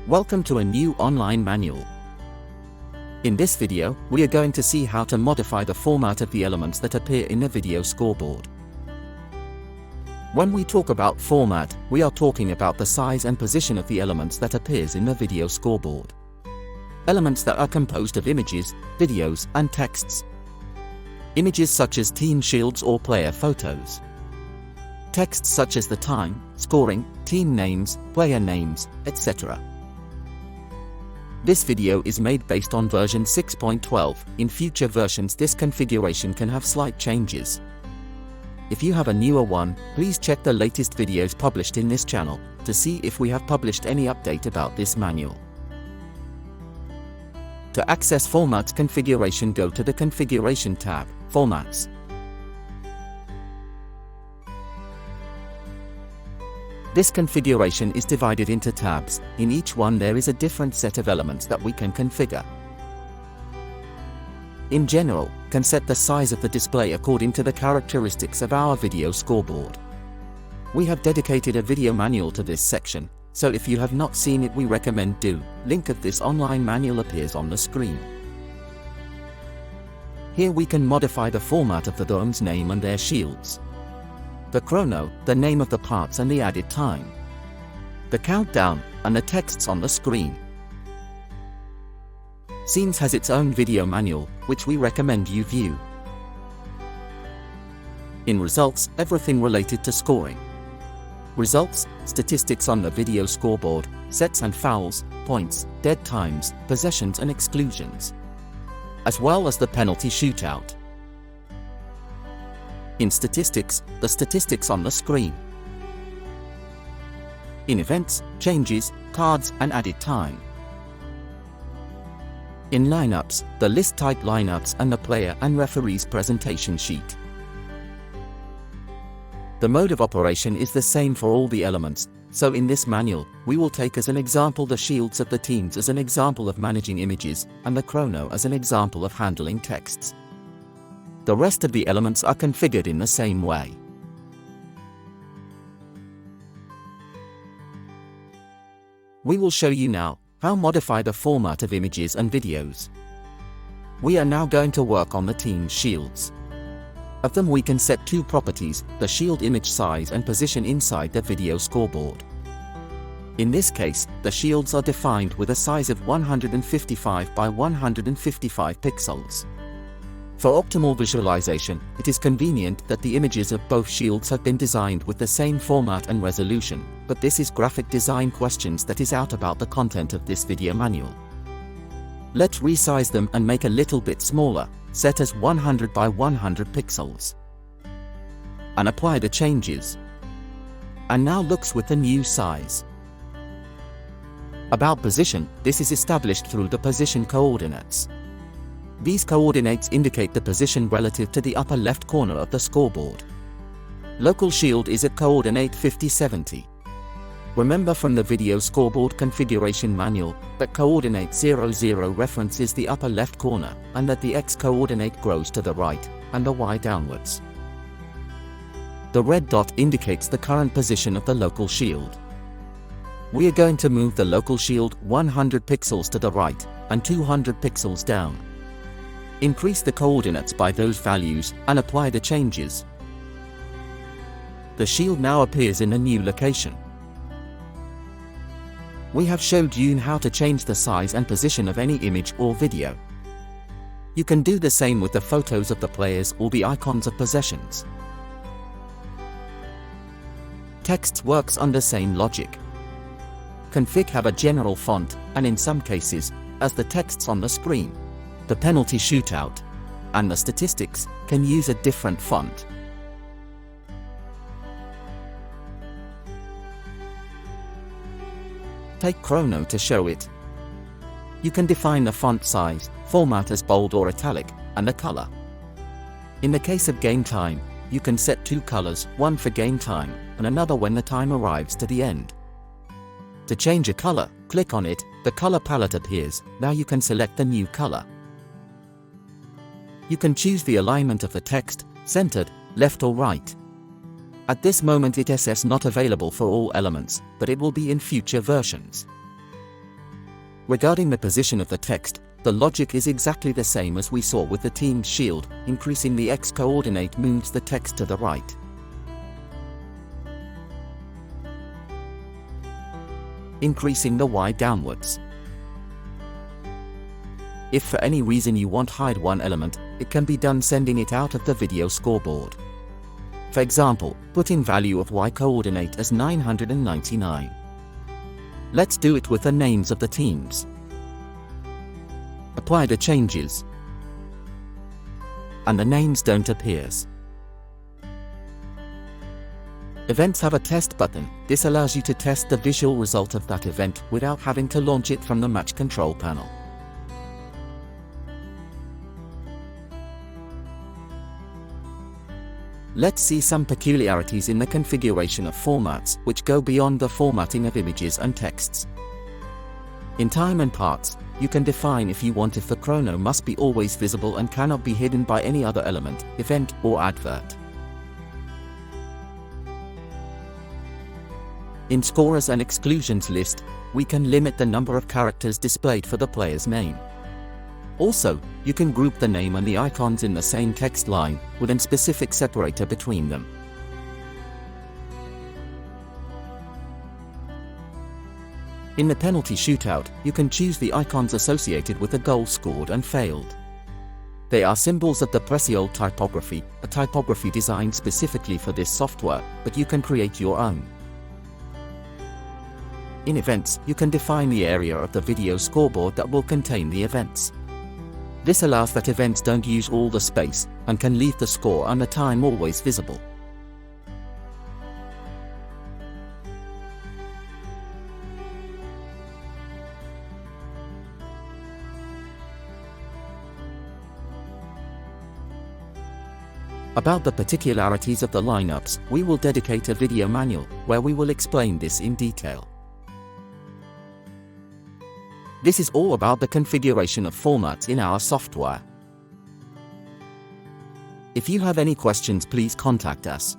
Welcome to a new online manual. In this video, we are going to see how to modify the format of the elements that appear in the video scoreboard. When we talk about format, we are talking about the size and position of the elements that appears in the video scoreboard. Elements that are composed of images, videos, and texts. Images such as team shields or player photos. Texts such as the time, scoring, team names, player names, etc. This video is made based on version 6.12. In future versions this configuration can have slight changes. If you have a newer one, please check the latest videos published in this channel to see if we have published any update about this manual. To access Formats configuration, go to the Configuration tab, Formats. This configuration is divided into tabs. In each one there is a different set of elements that we can configure. In general, can set the size of the display according to the characteristics of our video scoreboard. We have dedicated a video manual to this section, so if you have not seen it we recommend do. Link of this online manual appears on the screen. Here we can modify the format of the dome's name and their shields. The chrono, the name of the parts and the added time. The countdown, and the texts on the screen. Scenes has its own video manual, which we recommend you view. In results, everything related to scoring. Results, statistics on the video scoreboard, sets and fouls, points, dead times, possessions and exclusions. As well as the penalty shootout. In statistics, the statistics on the screen. In events, changes, cards and added time. In lineups, the list type lineups and the player and referee's presentation sheet. The mode of operation is the same for all the elements, so in this manual, we will take as an example the shields of the teams as an example of managing images, and the chrono as an example of handling texts. The rest of the elements are configured in the same way. We will show you now how to modify the format of images and videos. We are now going to work on the team's shields. Of them we can set two properties, the shield image size and position inside the video scoreboard. In this case, the shields are defined with a size of 155 by 155 pixels. For optimal visualization, it is convenient that the images of both shields have been designed with the same format and resolution, but this is graphic design questions that is out about the content of this video manual. Let's resize them and make a little bit smaller, set as 100 by 100 pixels. And apply the changes. And now looks with the new size. About position, this is established through the position coordinates. These coordinates indicate the position relative to the upper left corner of the scoreboard. Local shield is at coordinate 5070. Remember from the video scoreboard configuration manual that coordinate 00 references the upper left corner and that the X coordinate grows to the right and the Y downwards. The red dot indicates the current position of the local shield. We are going to move the local shield 100 pixels to the right and 200 pixels down. Increase the coordinates by those values and apply the changes. The shield now appears in a new location. We have showed you how to change the size and position of any image or video. You can do the same with the photos of the players or the icons of possessions. Text works under same logic. Config have a general font, and in some cases, as the texts on the screen. The penalty shootout, and the statistics, can use a different font. Take chrono to show it. You can define the font size, format as bold or italic, and the color. In the case of game time, you can set two colors, one for game time, and another when the time arrives to the end. To change a color, click on it, the color palette appears, now you can select the new color. You can choose the alignment of the text, centered, left or right. At this moment it is not available for all elements, but it will be in future versions. Regarding the position of the text, the logic is exactly the same as we saw with the team shield. Increasing the X coordinate moves the text to the right. Increasing the Y downwards. If for any reason you want to hide one element, it can be done sending it out of the video scoreboard. For example, put in value of Y coordinate as 999. Let's do it with the names of the teams. Apply the changes, and the names don't appear. Events have a test button. This allows you to test the visual result of that event without having to launch it from the match control panel. Let's see some peculiarities in the configuration of formats which go beyond the formatting of images and texts. In time and parts, you can define if you want if the chrono must be always visible and cannot be hidden by any other element, event, or advert. In scorers and exclusions list, we can limit the number of characters displayed for the player's name. Also, you can group the name and the icons in the same text line, with a specific separator between them. In the penalty shootout, you can choose the icons associated with a goal scored and failed. They are symbols of the Precioled typography, a typography designed specifically for this software, but you can create your own. In events, you can define the area of the video scoreboard that will contain the events. This allows that events don't use all the space, and can leave the score and the time always visible. About the particularities of the lineups, we will dedicate a video manual, where we will explain this in detail. This is all about the configuration of formats in our software. If you have any questions, please contact us.